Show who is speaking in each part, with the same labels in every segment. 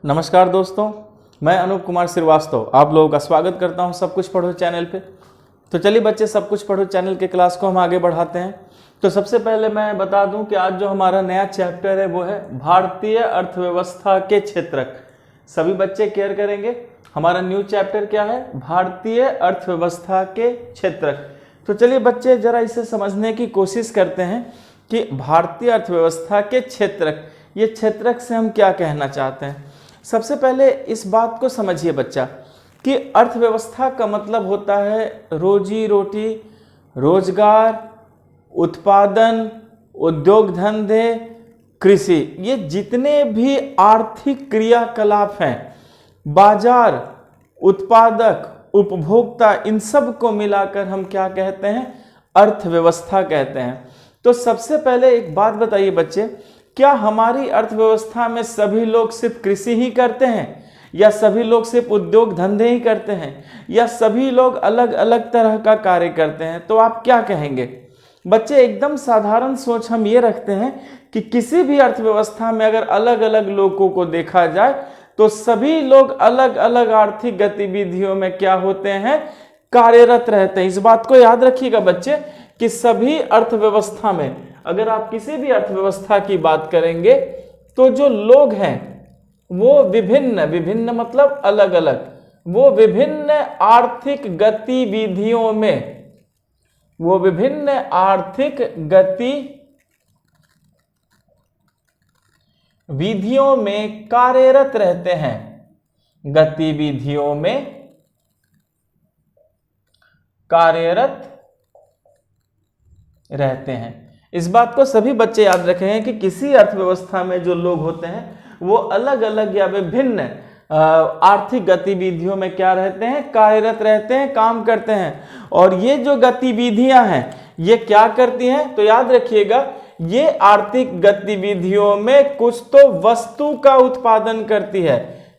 Speaker 1: नमस्कार दोस्तों, मैं अनूप कुमार श्रीवास्तव आप लोगों का स्वागत करता हूं सब कुछ पढ़ो चैनल पे। तो चलिए बच्चे, सब कुछ पढ़ो चैनल के क्लास को हम आगे बढ़ाते हैं। तो सबसे पहले मैं बता दूं कि आज जो हमारा नया चैप्टर है वो है भारतीय अर्थव्यवस्था के क्षेत्रक। सभी बच्चे केयर करेंगे। हमारा न्यू चैप्टर क्या है? भारतीय अर्थव्यवस्था के क्षेत्रक। तो चलिए बच्चे, जरा इसे समझने की कोशिश करते हैं कि भारतीय अर्थव्यवस्था के क्षेत्रक, ये क्षेत्रक से हम क्या कहना चाहते हैं। सबसे पहले इस बात को समझिए बच्चा कि अर्थव्यवस्था का मतलब होता है रोजी रोटी, रोजगार, उत्पादन, उद्योग धंधे, कृषि। ये जितने भी आर्थिक क्रियाकलाप हैं, बाजार, उत्पादक, उपभोक्ता, इन सब को मिलाकर हम क्या कहते हैं? अर्थव्यवस्था कहते हैं। तो सबसे पहले एक बात बताइए बच्चे, क्या हमारी अर्थव्यवस्था में सभी लोग सिर्फ कृषि ही करते हैं, या सभी लोग सिर्फ उद्योग धंधे ही करते हैं, या सभी लोग अलग अलग तरह का कार्य करते हैं? तो आप क्या कहेंगे बच्चे? एकदम साधारण सोच हम ये रखते हैं कि किसी भी अर्थव्यवस्था में अगर अलग अलग लोगों को देखा जाए तो सभी लोग अलग अलग आर्थिक गतिविधियों में क्या होते हैं? कार्यरत रहते हैं। इस बात को याद रखिएगा बच्चे कि सभी अर्थव्यवस्था में, अगर आप किसी भी अर्थव्यवस्था की बात करेंगे तो जो लोग हैं वो विभिन्न विभिन्न मतलब अलग अलग, वो विभिन्न आर्थिक गतिविधियों में, वो विभिन्न आर्थिक गतिविधियों में कार्यरत रहते हैं। गतिविधियों में कार्यरत रहते हैं। इस बात को सभी बच्चे याद रखें कि किसी अर्थव्यवस्था में जो लोग होते हैं वो अलग अलग या विभिन्न आर्थिक गतिविधियों में क्या रहते हैं? कार्यरत रहते हैं, काम करते हैं। और ये जो गतिविधियां हैं ये क्या करती हैं? तो याद रखिएगा, ये आर्थिक गतिविधियों में कुछ तो वस्तु का उत्पादन करती है।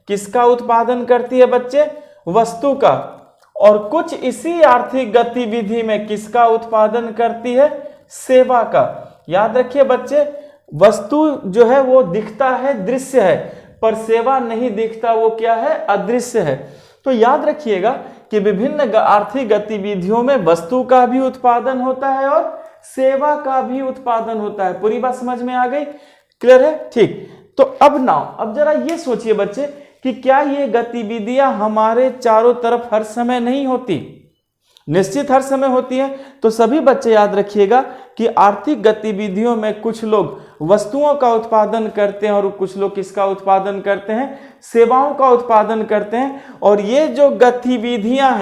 Speaker 1: किसका उत्पादन करती है बच्चे? वस्तु का। और कुछ इसी आर्थिक गतिविधि में किसका उत्पादन करती है? सेवा का। याद रखिए बच्चे, वस्तु जो है वो दिखता है, दृश्य है, पर सेवा नहीं दिखता, वो क्या है? अदृश्य है। तो याद रखिएगा कि विभिन्न आर्थिक गतिविधियों में वस्तु का भी उत्पादन होता है और सेवा का भी उत्पादन होता है। पूरी बात समझ में आ गई? क्लियर है? ठीक। तो अब जरा ये सोचिए बच्चे कि क्या ये गतिविधियां हमारे चारों तरफ हर समय नहीं होती? निश्चित हर समय होती है। तो सभी बच्चे याद रखिएगा कि आर्थिक गतिविधियों में कुछ लोग वस्तुओं का उत्पादन करते हैं और कुछ लोग किसका उत्पादन करते हैं? सेवाओं का उत्पादन करते हैं। और ये जो गतिविधियां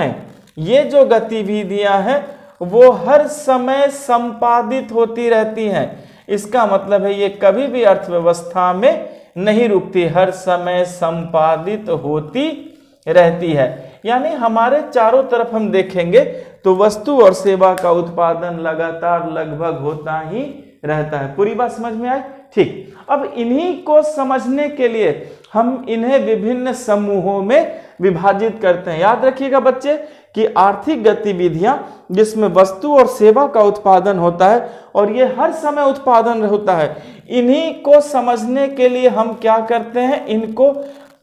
Speaker 1: हैं वो हर समय संपादित होती रहती हैं। इसका मतलब है ये कभी भी अर्थव्यवस्था में नहीं रुकती, हर समय संपादित होती रहती है। यानी हमारे चारों तरफ हम देखेंगे तो वस्तु और सेवा का उत्पादन लगातार लगभग होता ही रहता है। पूरी बात समझ में आई? ठीक। अब इन्हीं को समझने के लिए हम इन्हें विभिन्न समूहों में विभाजित करते हैं। याद रखिएगा बच्चे कि आर्थिक गतिविधियां जिसमें वस्तु और सेवा का उत्पादन होता है और ये हर समय उत्पादन होता है, इन्हीं को समझने के लिए हम क्या करते हैं? इनको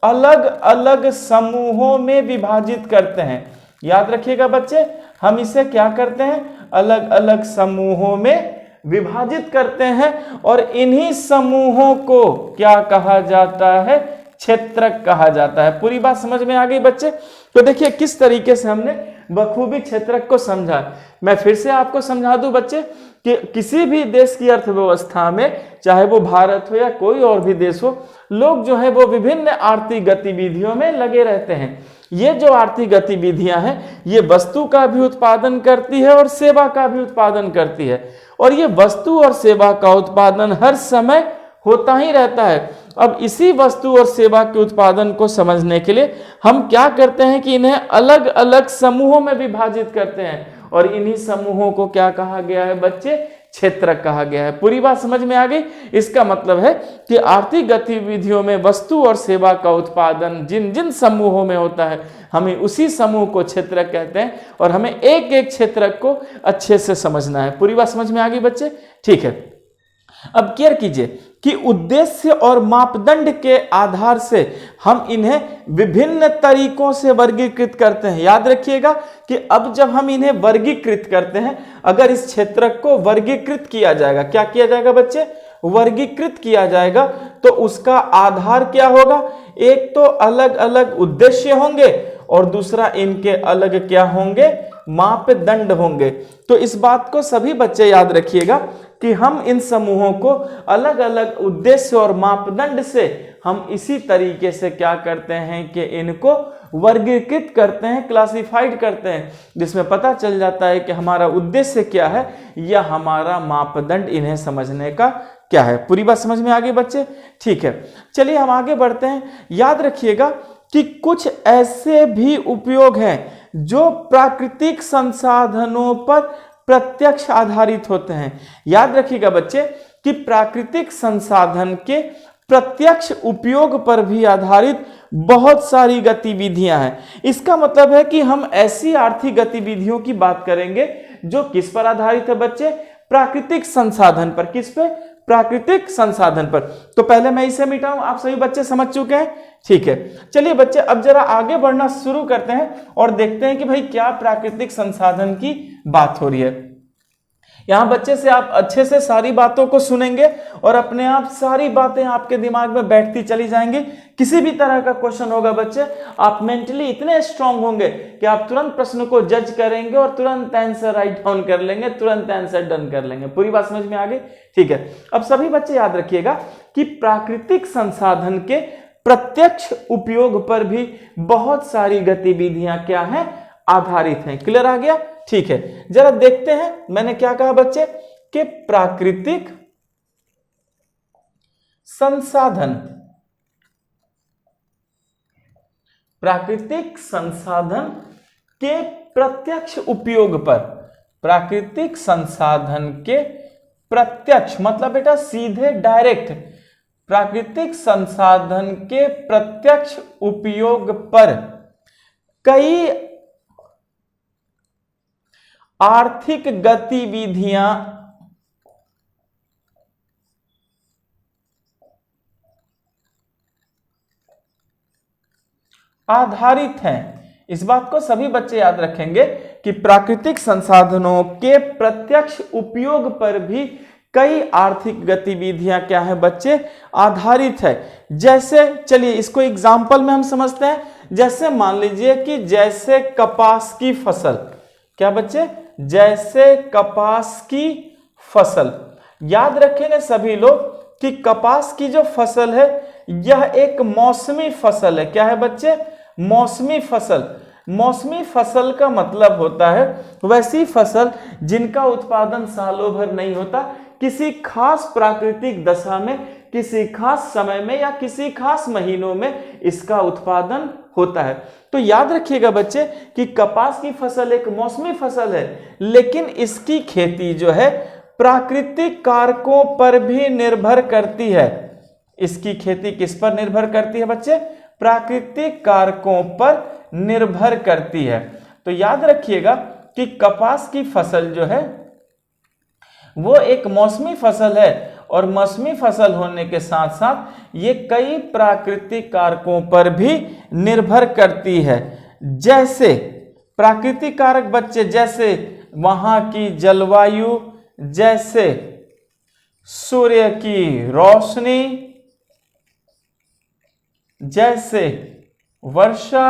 Speaker 1: अलग अलग समूहों में विभाजित करते हैं। याद रखिएगा बच्चे, हम इसे क्या करते हैं? अलग अलग समूहों में विभाजित करते हैं। और इन्हीं समूहों को क्या कहा जाता है? क्षेत्रक कहा जाता है। पूरी बात समझ में आ गई बच्चे? तो देखिए किस तरीके से हमने बखूबी क्षेत्रक को समझा। मैं फिर से आपको समझा दूं बच्चे कि किसी भी देश की अर्थव्यवस्था में, चाहे वो भारत हो या कोई और भी देश हो, लोग जो है वो विभिन्न आर्थिक गतिविधियों में लगे रहते हैं। ये जो आर्थिक गतिविधियां हैं ये वस्तु का भी उत्पादन करती है और सेवा का भी उत्पादन करती है। और ये वस्तु और सेवा का उत्पादन हर समय होता ही रहता है। अब इसी वस्तु और सेवा के उत्पादन को समझने के लिए हम क्या करते हैं कि इन्हें अलग अलग समूहों में विभाजित करते हैं। और इन्हीं समूहों को क्या कहा गया है बच्चे? क्षेत्रक कहा गया है। पूरी बात समझ में आ गई? इसका मतलब है कि आर्थिक गतिविधियों में वस्तु और सेवा का उत्पादन जिन जिन समूहों में होता है, हमें उसी समूह को क्षेत्रक कहते हैं। और हमें एक एक क्षेत्रक को अच्छे से समझना है। पूरी बात समझ में आ गई बच्चे? ठीक है। अब केयर कीजिए कि उद्देश्य और मापदंड के आधार से हम इन्हें विभिन्न तरीकों से वर्गीकृत करते हैं। याद रखिएगा कि अब जब हम इन्हें वर्गीकृत करते हैं, अगर इस क्षेत्रक को वर्गीकृत किया जाएगा, क्या किया जाएगा बच्चे, वर्गीकृत किया जाएगा, तो उसका आधार क्या होगा, एक तो अलग अलग उद्देश्य होंगे और दूसरा इनके अलग क्या होंगे, मापदंड होंगे। तो इस बात को सभी बच्चे याद रखिएगा कि हम इन समूहों को अलग अलग उद्देश्य और मापदंड से हम इसी तरीके से क्या करते हैं कि इनको वर्गीकृत करते हैं, क्लासिफाइड करते हैं, जिसमें पता चल जाता है कि हमारा उद्देश्य क्या है या हमारा मापदंड इन्हें समझने का क्या है। पूरी बात समझ में आ गई बच्चे? ठीक है, चलिए हम आगे बढ़ते हैं। याद रखिएगा कि कुछ ऐसे भी उपयोग हैं जो प्राकृतिक संसाधनों पर प्रत्यक्ष आधारित होते हैं। याद रखिएगा बच्चे कि प्राकृतिक संसाधन के प्रत्यक्ष उपयोग पर भी आधारित बहुत सारी गतिविधियां हैं। इसका मतलब है कि हम ऐसी आर्थिक गतिविधियों की बात करेंगे जो किस पर आधारित है बच्चे, प्राकृतिक संसाधन पर। किस पे, प्राकृतिक संसाधन पर। तो पहले मैं इसे मिटाऊं, आप सभी बच्चे समझ चुके हैं, ठीक है। चलिए बच्चे अब जरा आगे बढ़ना शुरू करते हैं और देखते हैं कि भाई क्या प्राकृतिक संसाधन की बात हो रही है। यहां बच्चे से आप अच्छे से सारी बातों को सुनेंगे और अपने आप सारी बातें आपके दिमाग में बैठती चली जाएंगी। किसी भी तरह का क्वेश्चन होगा बच्चे, आप मेंटली इतने स्ट्रांग होंगे कि आप तुरंत प्रश्न को जज करेंगे और तुरंत आंसर राइट डाउन कर लेंगे, तुरंत आंसर डन कर लेंगे। पूरी बात समझ में आ गई, ठीक है। अब सभी बच्चे याद रखिएगा कि प्राकृतिक संसाधन के प्रत्यक्ष उपयोग पर भी बहुत सारी गतिविधियां क्या हैं, आधारित हैं। क्लियर आ गया, ठीक है। जरा देखते हैं मैंने क्या कहा बच्चे कि प्राकृतिक संसाधन, प्राकृतिक संसाधन के प्रत्यक्ष उपयोग पर, प्राकृतिक संसाधन के प्रत्यक्ष मतलब बेटा सीधे डायरेक्ट, प्राकृतिक संसाधन के प्रत्यक्ष उपयोग पर कई आर्थिक गतिविधियां आधारित हैं। इस बात को सभी बच्चे याद रखेंगे कि प्राकृतिक संसाधनों के प्रत्यक्ष उपयोग पर भी कई आर्थिक गतिविधियां क्या है बच्चे, आधारित है। जैसे चलिए इसको एग्जाम्पल में हम समझते हैं। जैसे मान लीजिए कि जैसे कपास की फसल, क्या बच्चे, जैसे कपास की फसल। याद रखेंगे सभी लोग कि कपास की जो फसल है यह एक मौसमी फसल है। क्या है बच्चे, मौसमी फसल। मौसमी फसल का मतलब होता है वैसी फसल जिनका उत्पादन सालों भर नहीं होता, किसी खास प्राकृतिक दशा में, किसी खास समय में या किसी खास महीनों में इसका उत्पादन होता है। तो याद रखिएगा बच्चे कि कपास की फसल एक मौसमी फसल है, लेकिन इसकी खेती जो है प्राकृतिक कारकों पर भी निर्भर करती है। इसकी खेती किस पर निर्भर करती है बच्चे, प्राकृतिक कारकों पर निर्भर करती है। तो याद रखिएगा कि कपास की फसल जो है वो एक मौसमी फसल है और मौसमी फसल होने के साथ साथ ये कई प्राकृतिक कारकों पर भी निर्भर करती है। जैसे प्राकृतिक कारक बच्चे, जैसे वहां की जलवायु, जैसे सूर्य की रोशनी, जैसे वर्षा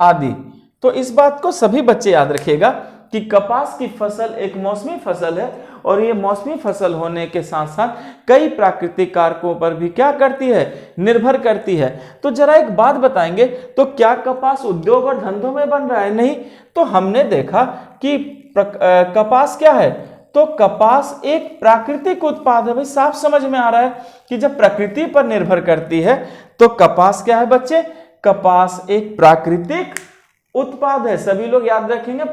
Speaker 1: आदि। तो इस बात को सभी बच्चे याद रखिएगा कि कपास की फसल एक मौसमी फसल है और ये मौसमी फसल होने के साथ साथ कई प्राकृतिक कारकों पर भी क्या करती है, निर्भर करती है। तो जरा एक बात बताएंगे, तो क्या कपास उद्योग और धंधों में बन रहा है? नहीं। तो हमने देखा कि कपास क्या है, तो कपास एक प्राकृतिक उत्पाद है। भाई साफ समझ में आ रहा है कि जब प्रकृति पर निर्भर करती है तो कपास क्या है बच्चे, कपास एक प्राकृतिक उत्पाद है। सभी लोग याद रखेंगे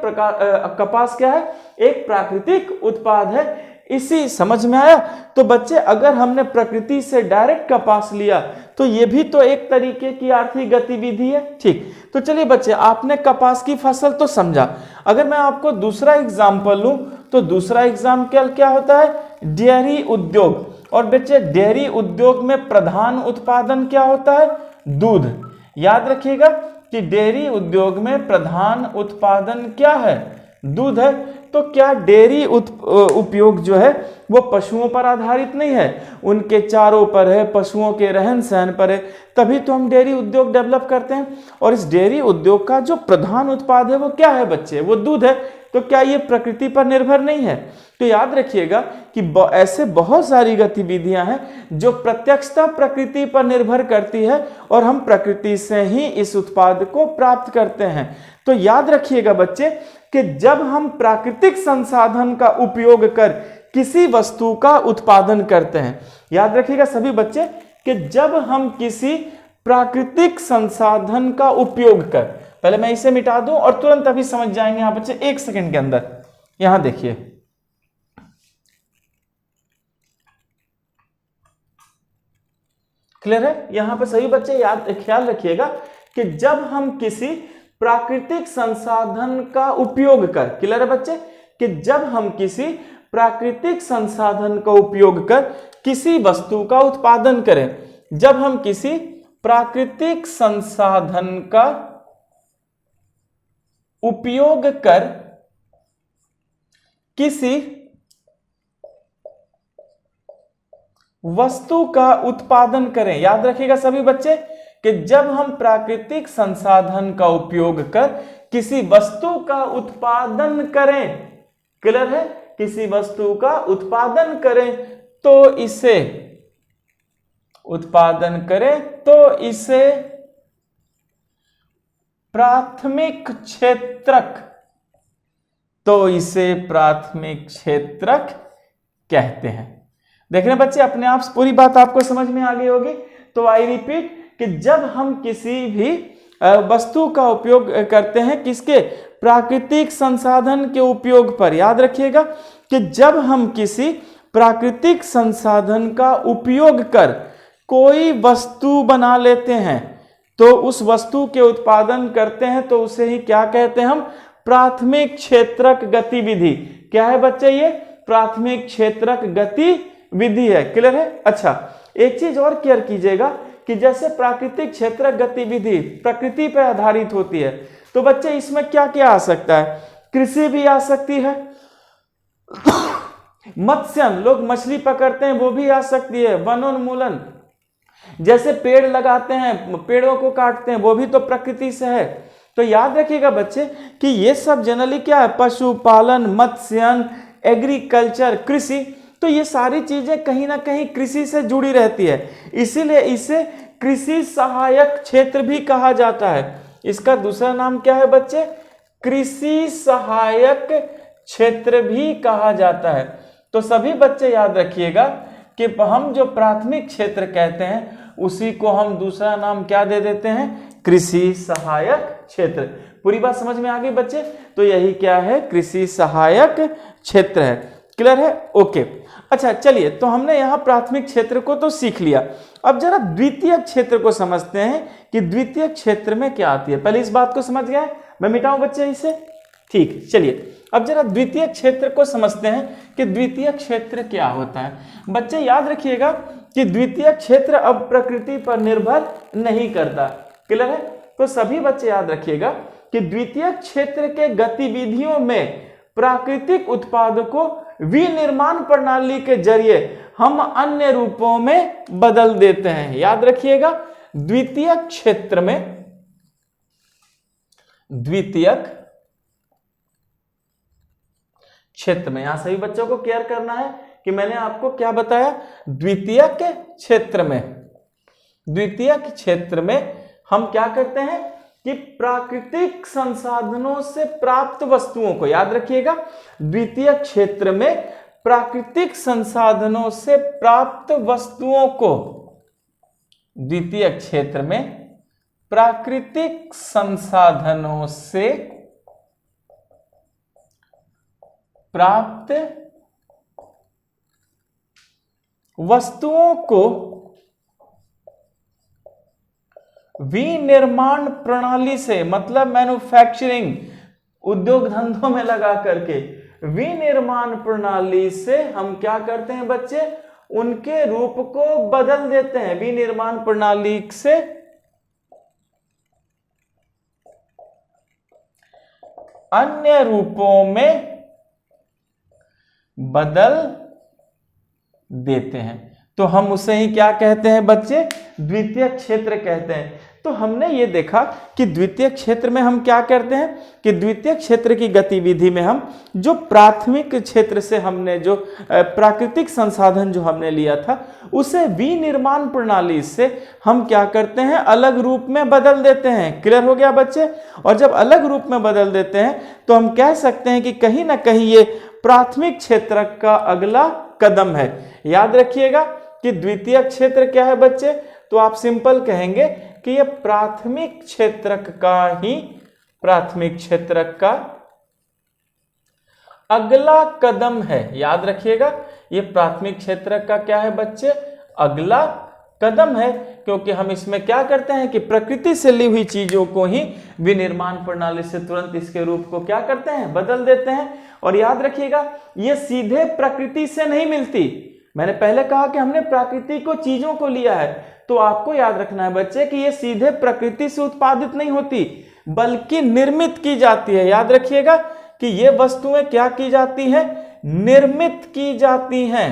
Speaker 1: कपास क्या है, एक प्राकृतिक उत्पाद है। इसी समझ में आया। तो बच्चे अगर हमने प्रकृति से डायरेक्ट कपास लिया तो ये भी तो एक तरीके की आर्थिक गतिविधि है, ठीक। तो चलिए बच्चे आपने कपास की फसल तो समझा, अगर मैं आपको दूसरा एग्जाम्पल लूं तो दूसरा एग्जाम्पल क्या होता है, डेयरी उद्योग। और बच्चे डेयरी उद्योग में प्रधान उत्पादन क्या होता है, दूध। याद रखिएगा कि डेयरी उद्योग में प्रधान उत्पादन क्या है, दूध है। तो क्या डेयरी उपयोग जो है वो पशुओं पर आधारित नहीं है, उनके चारों पर है, पशुओं के रहन सहन पर है, तभी तो हम डेयरी उद्योग डेवलप करते हैं। और इस डेयरी उद्योग का जो प्रधान उत्पाद है वो क्या है बच्चे, वो दूध है। तो क्या ये प्रकृति पर निर्भर नहीं है? तो याद रखिएगा कि ऐसे बहुत सारी गतिविधियां हैं जो प्रत्यक्षतः प्रकृति पर निर्भर करती है और हम प्रकृति से ही इस उत्पाद को प्राप्त करते हैं। तो याद रखिएगा बच्चे कि जब हम प्राकृतिक संसाधन का उपयोग कर किसी वस्तु का उत्पादन करते हैं, याद रखिएगा सभी बच्चे कि जब हम किसी प्राकृतिक संसाधन का उपयोग कर, पहले मैं इसे मिटा दूं और तुरंत अभी समझ जाएंगे यहां बच्चे, 1 सेकंड के अंदर। यहां देखिए, क्लियर है? यहां पर सभी बच्चे ख्याल रखिएगा कि जब हम किसी प्राकृतिक संसाधन का उपयोग कर, क्लियर है बच्चे, कि जब हम किसी प्राकृतिक संसाधन का उपयोग कर किसी वस्तु का उत्पादन करें, जब हम किसी प्राकृतिक संसाधन का उपयोग कर किसी वस्तु का उत्पादन करें, याद रखिएगा सभी बच्चे कि जब हम प्राकृतिक संसाधन का उपयोग कर किसी वस्तु का उत्पादन करें, क्लियर है, किसी वस्तु का उत्पादन करें तो इसे प्राथमिक क्षेत्रक, कहते हैं। देख रहे हैं बच्चे, अपने आप पूरी बात आपको समझ में आ गई होगी। तो आई रिपीट कि जब हम किसी भी वस्तु का उपयोग करते हैं किसके, प्राकृतिक संसाधन के उपयोग पर, याद रखिएगा कि जब हम किसी प्राकृतिक संसाधन का उपयोग कर कोई वस्तु बना लेते हैं तो उस वस्तु के उत्पादन करते हैं तो उसे ही क्या कहते हैं हम, प्राथमिक क्षेत्रक गतिविधि। क्या है बच्चे, ये प्राथमिक क्षेत्रक गतिविधि है, क्लियर है? अच्छा, एक चीज और क्लियर कीजिएगा कि जैसे प्राकृतिक क्षेत्रक गतिविधि प्रकृति पर आधारित होती है, तो बच्चे इसमें क्या क्या आ सकता है, कृषि भी आ सकती है, मत्स्यन, लोग मछली पकड़ते हैं, वो भी आ सकती है, वनोन्मूलन, जैसे पेड़ लगाते हैं, पेड़ों को काटते हैं, वो भी तो प्रकृति से है। तो याद रखिएगा बच्चे कि ये सब जनरली क्या है, पशुपालन, मत्स्यन, एग्रीकल्चर, कृषि, तो ये सारी चीजें कहीं ना कहीं कृषि से जुड़ी रहती है, इसीलिए इसे कृषि सहायक क्षेत्र भी कहा जाता है। इसका दूसरा नाम क्या है बच्चे, कृषि सहायक क्षेत्र भी कहा जाता है। तो सभी बच्चे याद रखिएगा कि हम जो प्राथमिक क्षेत्र कहते हैं उसी को हम दूसरा नाम क्या दे देते हैं, कृषि सहायक क्षेत्र। पूरी बात समझ में आ गई बच्चे? तो यही क्या है, कृषि सहायक क्षेत्र है, क्लियर है? ओके, अच्छा चलिए, तो हमने यहाँ प्राथमिक क्षेत्र को तो सीख लिया। अब जरा द्वितीय क्षेत्र को समझते हैं कि द्वितीय क्षेत्र में क्या आती है। पहले इस बात को समझ गए, मैं मिटाऊं बच्चे इसे? ठीक, चलिए अब जरा द्वितीय क्षेत्र को समझते हैं कि द्वितीय क्षेत्र क्या होता है। बच्चे याद रखिएगा कि द्वितीय क्षेत्र अब प्रकृति पर निर्भर नहीं करता, क्लियर है? तो सभी बच्चे याद रखिएगा कि द्वितीय क्षेत्र के गतिविधियों में प्राकृतिक उत्पाद को विनिर्माण प्रणाली के जरिए हम अन्य रूपों में बदल देते हैं। याद रखिएगा, द्वितीय क्षेत्र में, यहां सभी बच्चों को केयर करना है कि मैंने आपको क्या बताया, द्वितीयक क्षेत्र में हम क्या करते हैं कि प्राकृतिक संसाधनों से प्राप्त वस्तुओं को, याद रखिएगा, द्वितीय क्षेत्र में प्राकृतिक संसाधनों से प्राप्त वस्तुओं को, द्वितीय क्षेत्र में प्राकृतिक संसाधनों से प्राप्त वस्तुओं को विनिर्माण प्रणाली से, मतलब मैन्युफैक्चरिंग उद्योग धंधों में लगा करके विनिर्माण प्रणाली से हम क्या करते हैं बच्चे, उनके रूप को बदल देते हैं। विनिर्माण प्रणाली से अन्य रूपों में बदल देते हैं, तो हम उसे ही क्या कहते हैं बच्चे, द्वितीय क्षेत्र कहते हैं। तो हमने ये देखा कि द्वितीय क्षेत्र में हम क्या करते हैं कि द्वितीय क्षेत्र की गतिविधि में हम जो प्राथमिक क्षेत्र से हमने जो प्राकृतिक संसाधन जो हमने लिया था उसे विनिर्माण प्रणाली से हम क्या करते हैं, अलग रूप में बदल देते हैं। क्लियर हो गया बच्चे? और जब अलग रूप में बदल देते हैं तो हम कह सकते हैं कि कहीं ना कहीं ये प्राथमिक क्षेत्र का अगला कदम है। याद रखिएगा कि द्वितीय क्षेत्र क्या है बच्चे, तो आप सिंपल कहेंगे कि ये प्राथमिक क्षेत्रक का अगला कदम है। याद रखिएगा ये प्राथमिक क्षेत्रक का क्या है बच्चे, अगला कदम है, क्योंकि हम इसमें क्या करते हैं कि प्रकृति से ली हुई चीजों को ही विनिर्माण प्रणाली से तुरंत इसके रूप को क्या करते हैं, बदल देते हैं। और याद रखिएगा ये सीधे प्रकृति से नहीं मिलती। मैंने पहले कहा कि हमने प्रकृति को चीजों को लिया है, तो आपको याद रखना है बच्चे कि ये सीधे प्रकृति से उत्पादित नहीं होती बल्कि निर्मित की जाती है। याद रखिएगा कि ये वस्तुएं क्या की जाती हैं, निर्मित की जाती हैं,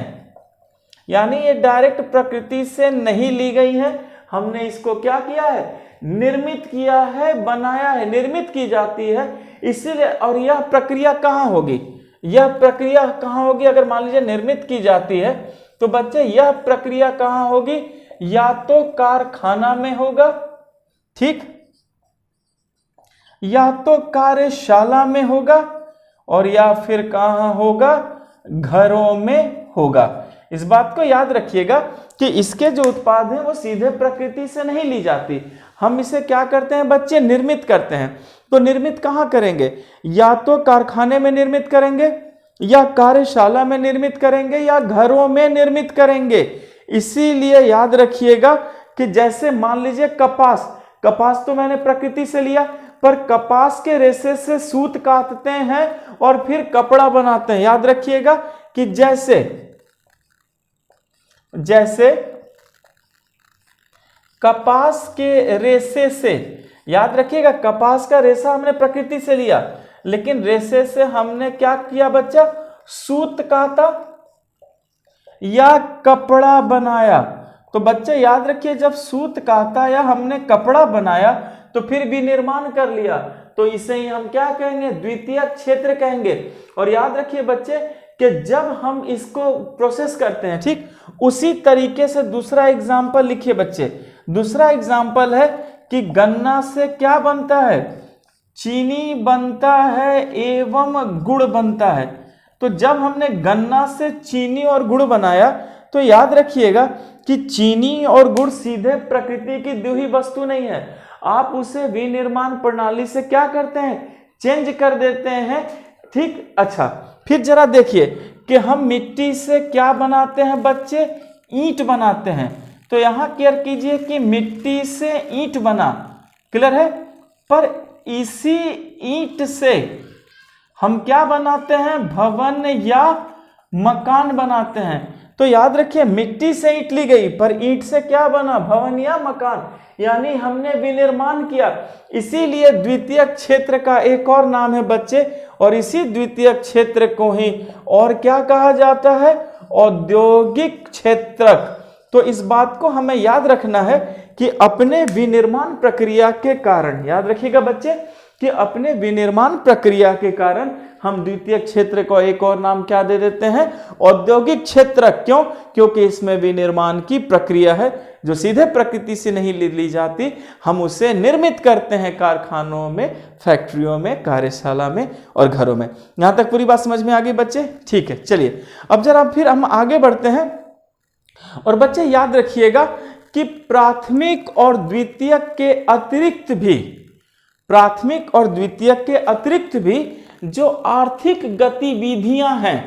Speaker 1: यानी ये डायरेक्ट प्रकृति से नहीं ली गई है, हमने इसको क्या किया है, निर्मित किया है, बनाया है, निर्मित की जाती है इसीलिए। और यह प्रक्रिया कहाँ होगी, यह प्रक्रिया कहाँ होगी, अगर मान लीजिए निर्मित की जाती है तो बच्चे यह प्रक्रिया कहाँ होगी, या तो कारखाना में होगा, ठीक, या तो कार्यशाला में होगा, और या फिर कहाँ होगा, घरों में होगा। इस बात को याद रखिएगा कि इसके जो उत्पाद हैं वो सीधे प्रकृति से नहीं ली जाती, हम इसे क्या करते हैं बच्चे, निर्मित करते हैं। तो निर्मित कहाँ करेंगे, या तो कारखाने में निर्मित करेंगे, या कार्यशाला में निर्मित करेंगे, या घरों में निर्मित करेंगे। इसीलिए याद रखिएगा कि जैसे मान लीजिए कपास तो मैंने प्रकृति से लिया, पर कपास के रेशे से सूत काटते हैं और फिर कपड़ा बनाते हैं। याद रखिएगा कि जैसे कपास के रेशे से, याद रखिएगा कपास का रेशा हमने प्रकृति से लिया, लेकिन रेशे से हमने क्या किया बच्चा, सूत काटा या कपड़ा बनाया। तो बच्चे याद रखिए जब सूत काटा या हमने कपड़ा बनाया तो फिर विनिर्माण कर लिया, तो इसे ही हम क्या कहेंगे, द्वितीय क्षेत्र कहेंगे। और याद रखिए बच्चे कि जब हम इसको प्रोसेस करते हैं, ठीक उसी तरीके से दूसरा एग्जाम्पल लिखिए बच्चे। दूसरा एग्जाम्पल है कि गन्ना से क्या बनता है, चीनी बनता है एवं गुड़ बनता है। तो जब हमने गन्ना से चीनी और गुड़ बनाया तो याद रखिएगा कि चीनी और गुड़ सीधे प्रकृति की दी हुई वस्तु नहीं है, आप उसे विनिर्माण प्रणाली से क्या करते हैं, चेंज कर देते हैं, ठीक। अच्छा फिर जरा देखिए कि हम मिट्टी से क्या बनाते हैं बच्चे, ईंट बनाते हैं। तो यहां केयर कीजिए कि मिट्टी से ईंट बना, क्लियर है, पर इसी ईंट से हम क्या बनाते हैं, भवन या मकान बनाते हैं। तो याद रखिए मिट्टी से ईंट ली गई, पर ईंट से क्या बना, भवन या मकान, यानी हमने विनिर्माण किया। इसीलिए द्वितीय क्षेत्र का एक और नाम है बच्चे, और इसी द्वितीय क्षेत्र को ही और क्या कहा जाता है, औद्योगिक क्षेत्रक। तो इस बात को हमें याद रखना है कि अपने विनिर्माण प्रक्रिया के कारण, याद रखिएगा बच्चे कि अपने विनिर्माण प्रक्रिया के कारण हम द्वितीय क्षेत्र को एक और नाम क्या दे देते हैं, औद्योगिक क्षेत्र। क्यों, क्योंकि इसमें विनिर्माण की प्रक्रिया है जो सीधे प्रकृति से नहीं ली जाती, हम उसे निर्मित करते हैं कारखानों में, फैक्ट्रियों में, कार्यशाला में और घरों में। यहां तक पूरी बात समझ में आ गई बच्चे, ठीक है। चलिए अब जरा फिर हम आगे बढ़ते हैं। और बच्चे याद रखिएगा कि प्राथमिक और द्वितीयक के अतिरिक्त भी, प्राथमिक और द्वितीयक के अतिरिक्त भी जो आर्थिक गतिविधियां हैं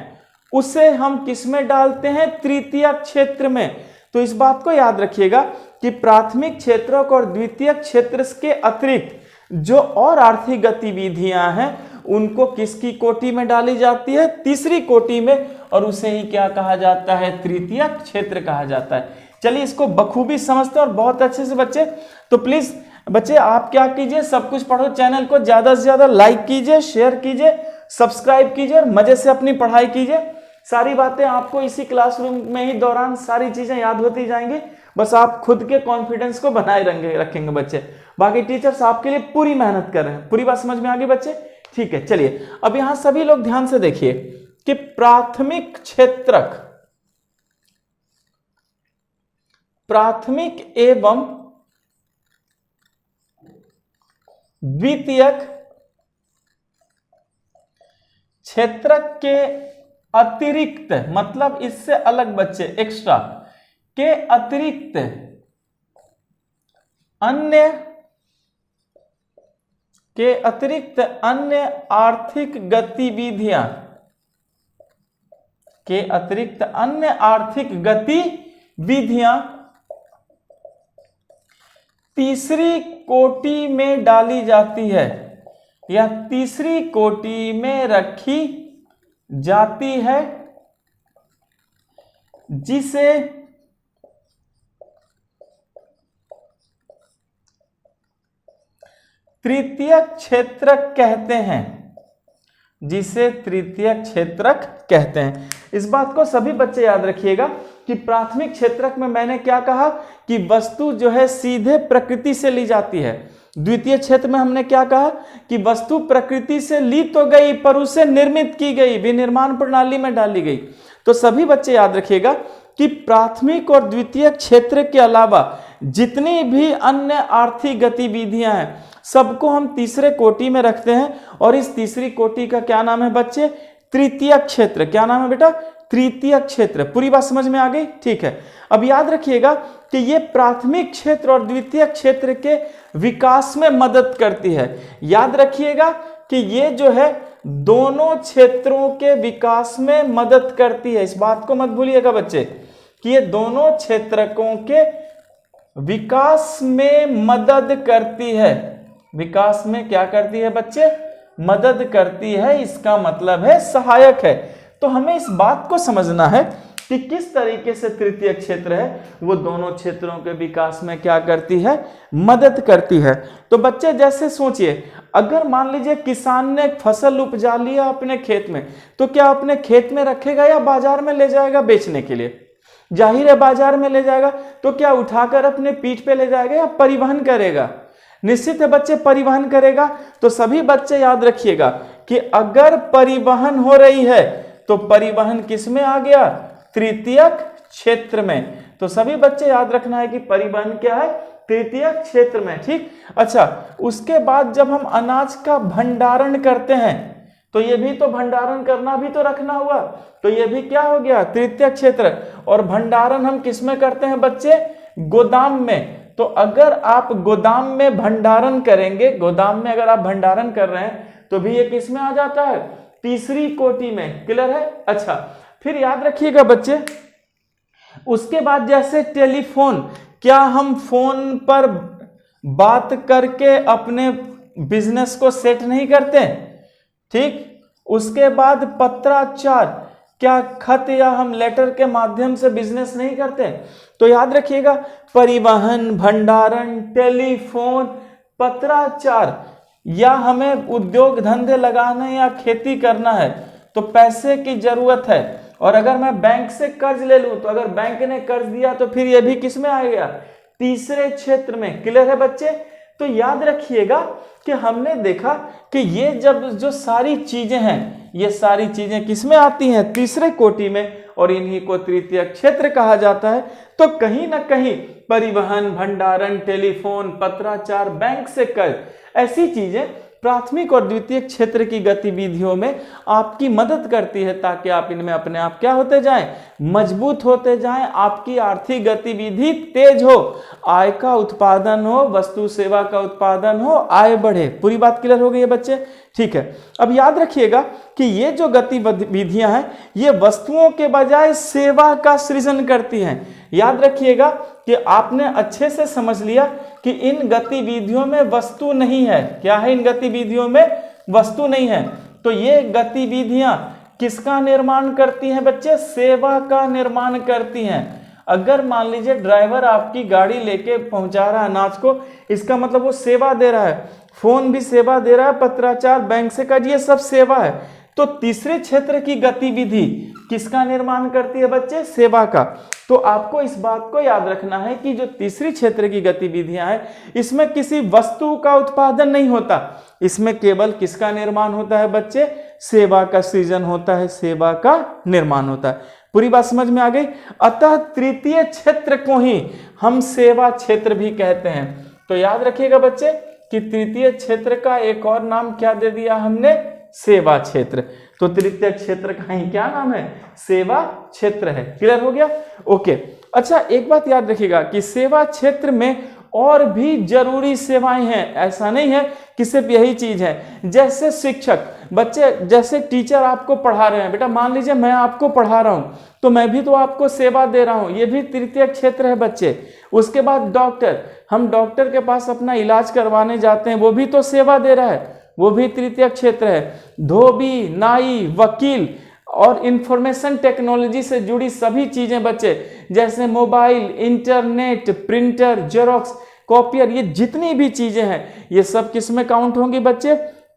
Speaker 1: उसे हम किस में डालते हैं, तृतीय क्षेत्र में। तो इस बात को याद रखिएगा कि प्राथमिक क्षेत्र और द्वितीय क्षेत्र के अतिरिक्त जो और आर्थिक गतिविधियां हैं उनको किसकी कोटि में डाली जाती है? तीसरी कोटि में, और उसे ही क्या कहा जाता है? तृतीयक क्षेत्र कहा जाता है। चलिए इसको बखूबी समझते हैं और बहुत अच्छे से बच्चे। तो प्लीज बच्चे आप क्या कीजिए, सब कुछ पढ़ो चैनल को ज्यादा से ज्यादा लाइक कीजिए, शेयर कीजिए, सब्सक्राइब कीजिए और मजे से अपनी पढ़ाई कीजिए। सारी बातें आपको इसी क्लासरूम में ही दौरान सारी चीजें याद होती जाएंगी। बस आप खुद के कॉन्फिडेंस को बनाए रखेंगे बच्चे। बाकी टीचर्स आपके लिए पूरी मेहनत कर रहे हैं। पूरी बात समझ में आ गई बच्चे? ठीक है, चलिए अब यहां सभी लोग ध्यान से देखिए कि प्राथमिक क्षेत्रक, प्राथमिक एवं द्वितीयक क्षेत्रक के अतिरिक्त, मतलब इससे अलग बच्चे, एक्स्ट्रा के अतिरिक्त अन्य आर्थिक गतिविधियां, के अतिरिक्त अन्य आर्थिक गतिविधियां तीसरी कोटि में डाली जाती है या तीसरी कोटि में रखी जाती है, जिसे तृतीयक क्षेत्रक कहते हैं, जिसे तृतीयक क्षेत्रक कहते हैं। इस बात को सभी बच्चे याद रखिएगा कि प्राथमिक क्षेत्रक में मैंने क्या कहा कि वस्तु जो है सीधे प्रकृति से ली जाती है। द्वितीय क्षेत्र में हमने क्या कहा कि वस्तु प्रकृति से ली तो गई पर उसे निर्मित की गई, विनिर्माण प्रणाली में डाली गई। तो सभी बच्चे याद रखिएगा कि प्राथमिक और द्वितीय क्षेत्र के अलावा जितनी भी अन्य आर्थिक गतिविधियां हैं सबको हम तीसरे कोटि में रखते हैं और इस तीसरी कोटि का क्या नाम है बच्चे? तृतीयक क्षेत्र। क्या नाम है बेटा? तृतीयक क्षेत्र। पूरी बात समझ में आ गई? ठीक है, अब याद रखिएगा कि ये प्राथमिक क्षेत्र और द्वितीयक क्षेत्र के विकास में मदद करती है। याद रखिएगा कि ये जो है दोनों क्षेत्रों के विकास में मदद करती है। इस बात को मत भूलिएगा बच्चे कि ये दोनों क्षेत्रकों के विकास में मदद करती है। विकास में क्या करती है बच्चे? मदद करती है। इसका मतलब है सहायक है। तो हमें इस बात को समझना है कि किस तरीके से तृतीय क्षेत्र है वो दोनों क्षेत्रों के विकास में क्या करती है? मदद करती है। तो बच्चे जैसे सोचिए, अगर मान लीजिए किसान ने फसल उपजा लिया अपने खेत में, तो क्या अपने खेत में रखेगा या बाजार में ले जाएगा बेचने के लिए? जाहिर है बाजार में ले जाएगा। तो क्या उठाकर अपने पीठ पे ले जाएगा या परिवहन करेगा? निश्चित है बच्चे परिवहन करेगा। तो सभी बच्चे याद रखिएगा कि अगर परिवहन हो रही है तो परिवहन किस में आ गया? तृतीयक क्षेत्र में। तो सभी बच्चे याद रखना है कि परिवहन क्या है? तृतीयक क्षेत्र में। ठीक, अच्छा, उसके बाद जब हम अनाज का भंडारण करते हैं तो ये भी तो भंडारण करना भी तो रखना हुआ, तो ये भी क्या हो गया? तृतीयक क्षेत्र। और भंडारण हम किस में करते हैं बच्चे? गोदाम में। तो अगर आप गोदाम में भंडारण करेंगे, गोदाम में अगर आप भंडारण कर रहे हैं तो भी ये किस में आ जाता है? तीसरी कोटि में। क्लियर है? अच्छा, फिर याद रखिएगा बच्चे, उसके बाद जैसे टेलीफोन, क्या हम फोन पर बात करके अपने बिजनेस को सेट नहीं करते? ठीक, उसके बाद पत्राचार, क्या खत या हम लेटर के माध्यम से बिजनेस नहीं करते? तो याद रखिएगा परिवहन, भंडारण, टेलीफोन, पत्राचार, या हमें उद्योग धंधे लगाने या खेती करना है तो पैसे की जरूरत है। और अगर मैं बैंक से कर्ज ले लूं तो अगर बैंक ने कर्ज दिया तो फिर ये भी किस में आ गया? तीसरे क्षेत्र में। क्लियर है बच्चे? तो याद रखिएगा कि हमने देखा कि ये जब जो सारी चीजें हैं ये सारी चीजें किस में आती हैं? तीसरे कोटि में, और इन्हीं को तृतीय क्षेत्र कहा जाता है। तो कहीं ना कहीं परिवहन, भंडारण, टेलीफोन, पत्राचार, बैंक से कर्ज, ऐसी चीजें प्राथमिक और द्वितीय क्षेत्र की गतिविधियों में आपकी मदद करती है ताकि आप इनमें अपने आप क्या होते जाएं? मजबूत होते जाएं, आपकी आर्थिक गतिविधि तेज हो, आय का उत्पादन हो, वस्तु सेवा का उत्पादन हो, आय बढ़े। पूरी बात क्लियर हो गई है बच्चे? ठीक है, अब याद रखिएगा कि ये जो गतिविधियां हैं ये वस्तुओं के बजाय सेवा का सृजन करती हैं। याद रखिएगा कि आपने अच्छे से समझ लिया कि इन गतिविधियों में वस्तु नहीं है। क्या है इन गतिविधियों में? वस्तु नहीं है। तो ये गतिविधियां किसका निर्माण करती हैं बच्चे? सेवा का निर्माण करती हैं। अगर मान लीजिए ड्राइवर आपकी गाड़ी लेके पहुंचा रहा है अनाज को, इसका मतलब वो सेवा दे रहा है। फोन भी सेवा दे रहा है, पत्राचार, बैंक से कर्ज, ये सब सेवा है। तो तीसरे क्षेत्र की गतिविधि किसका निर्माण करती है बच्चे? सेवा का। तो आपको इस बात को याद रखना है कि जो तीसरी क्षेत्र की गतिविधियां हैं, इसमें किसी वस्तु का उत्पादन नहीं होता, इसमें केवल किसका निर्माण होता है बच्चे? सेवा का सृजन होता है, सेवा का निर्माण होता है। पूरी बात समझ में आ गई? अतः तृतीय क्षेत्र को ही हम सेवा क्षेत्र भी कहते हैं। तो याद रखिएगा बच्चे कि तृतीय क्षेत्र का एक और नाम क्या दे दिया हमने? सेवा क्षेत्र। तो तृतीय क्षेत्र का ही क्या नाम है? सेवा क्षेत्र है। क्लियर हो गया? ओके। अच्छा, एक बात याद रखिएगा कि सेवा क्षेत्र में और भी जरूरी सेवाएं हैं, ऐसा नहीं है कि सिर्फ यही चीज है। जैसे शिक्षक, बच्चे जैसे टीचर आपको पढ़ा रहे हैं, बेटा मान लीजिए मैं आपको पढ़ा रहा हूं, तो मैं भी तो आपको सेवा दे रहा हूं, ये भी तृतीय क्षेत्र है बच्चे। उसके बाद डॉक्टर, हम डॉक्टर के पास अपना इलाज करवाने जाते हैं, वो भी तो सेवा दे रहा है, वो भी तृतीय क्षेत्र है। धोबी, नाई, वकील और इंफॉर्मेशन टेक्नोलॉजी से जुड़ी सभी चीजें बच्चे, जैसे mobile, internet, printer, xerox, copier, ये जितनी भी चीजें हैं, ये सब किस में काउंट होंगी बच्चे?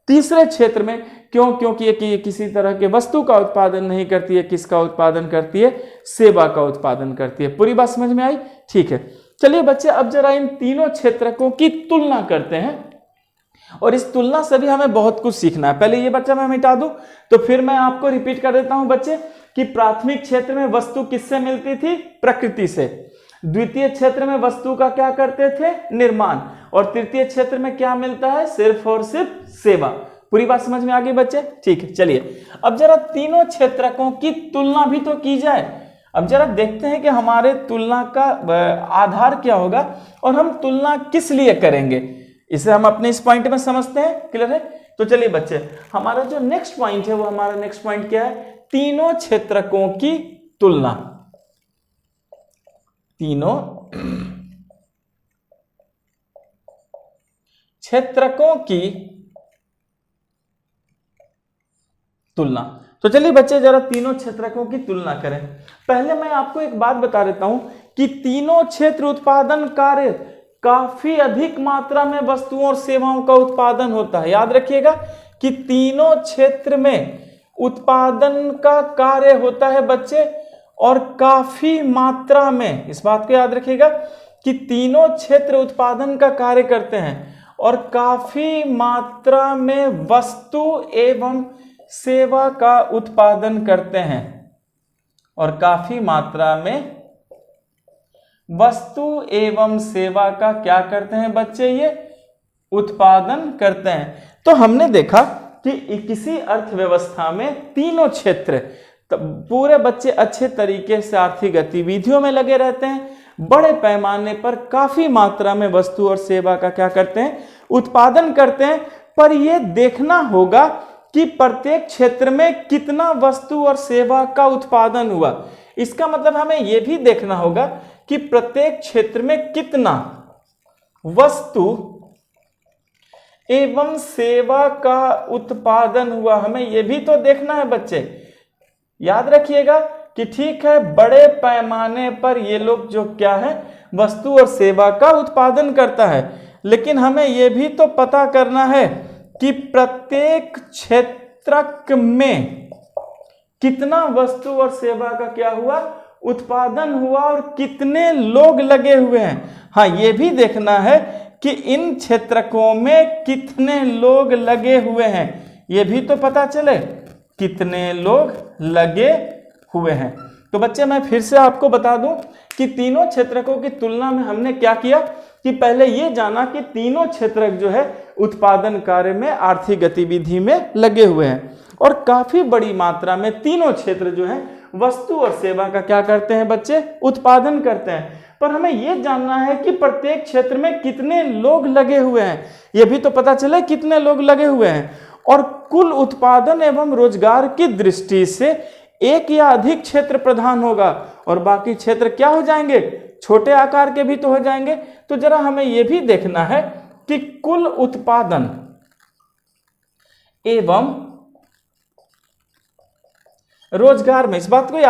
Speaker 1: तीसरे क्षेत्र में। क्यों? क्योंकि ये किसी तरह के वस्तु का उत्पादन नहीं करती है, किसका उत्पादन करती है? सेवा का उत्पादन करती है। पूरी बात समझ में आई? ठीक है, चलिए बच्चे अब जरा इन तीनों क्षेत्रकों की तुलना करते हैं, और इस तुलना से भी हमें बहुत कुछ सीखना है। पहले ये बच्चा मैं मिटा दूं, तो फिर मैं आपको रिपीट कर देता हूं बच्चे कि प्राथमिक क्षेत्र में वस्तु किससे मिलती थी? प्रकृति से। द्वितीय क्षेत्र में वस्तु का क्या करते थे? निर्माण। और तृतीय क्षेत्र में क्या मिलता है? सिर्फ और सिर्फ सेवा। पूरी बात समझ में आ गई बच्चे? ठीक है, चलिए अब जरा तीनों क्षेत्रकों की तुलना भी तो की जाए। अब जरा देखते हैं कि हमारे तुलना का आधार क्या होगा और हम तुलना किस लिए करेंगे, इसे हम अपने इस पॉइंट में समझते हैं। क्लियर है? तो चलिए बच्चे, हमारा जो नेक्स्ट पॉइंट है, वो हमारा नेक्स्ट पॉइंट क्या है? तीनों क्षेत्रकों की तुलना। तीनों क्षेत्रकों की तुलना। तो चलिए बच्चे जरा तीनों क्षेत्रकों की तुलना करें। पहले मैं आपको एक बात बता देता हूं कि तीनों क्षेत्र उत्पादन कार्य काफी अधिक मात्रा में वस्तुओं और सेवाओं का उत्पादन होता है। याद रखिएगा कि तीनों क्षेत्र में उत्पादन का कार्य होता है बच्चे, और काफी मात्रा में। इस बात को याद रखिएगा कि तीनों क्षेत्र उत्पादन का कार्य करते हैं और काफी मात्रा में वस्तु एवं सेवा का उत्पादन करते हैं, और काफी मात्रा में वस्तु एवं सेवा का क्या करते हैं बच्चे? ये उत्पादन करते हैं। तो हमने देखा कि किसी अर्थव्यवस्था में तीनों क्षेत्र पूरे बच्चे अच्छे तरीके से आर्थिक गतिविधियों में लगे रहते हैं, बड़े पैमाने पर काफी मात्रा में वस्तु और सेवा का क्या करते हैं? उत्पादन करते हैं। पर यह देखना होगा कि प्रत्येक क्षेत्र में कितना वस्तु और सेवा का उत्पादन हुआ। इसका मतलब हमें यह भी देखना होगा कि प्रत्येक क्षेत्र में कितना वस्तु एवं सेवा का उत्पादन हुआ, हमें यह भी तो देखना है बच्चे। याद रखिएगा कि ठीक है, बड़े पैमाने पर ये लोग जो क्या है, वस्तु और सेवा का उत्पादन करता है, लेकिन हमें यह भी तो पता करना है कि प्रत्येक क्षेत्रक में कितना वस्तु और सेवा का क्या हुआ? उत्पादन हुआ, और कितने लोग लगे हुए हैं। हाँ, ये भी देखना है कि इन क्षेत्रकों में कितने लोग लगे हुए हैं, ये भी तो पता चले कितने लोग लगे हुए हैं। तो बच्चे मैं फिर से आपको बता दूं कि तीनों क्षेत्रकों की तुलना में हमने क्या किया कि पहले ये जाना कि तीनों क्षेत्रक जो है उत्पादन कार्य में, आर्थिक गतिविधि में लगे हुए हैं, और काफी बड़ी मात्रा में तीनों क्षेत्र जो है वस्तु और सेवा का क्या करते हैं बच्चे? उत्पादन करते हैं। पर हमें यह जानना है कि प्रत्येक क्षेत्र में कितने लोग लगे हुए हैं, यह भी तो पता चले कितने लोग लगे हुए हैं। और कुल उत्पादन एवं रोजगार की दृष्टि से एक या अधिक क्षेत्र प्रधान होगा, और बाकी क्षेत्र क्या हो जाएंगे? छोटे आकार के भी तो हो जाएंगे। तो जरा हमें यह भी देखना है कि कुल उत्पादन एवं रोजगार में। इस बात को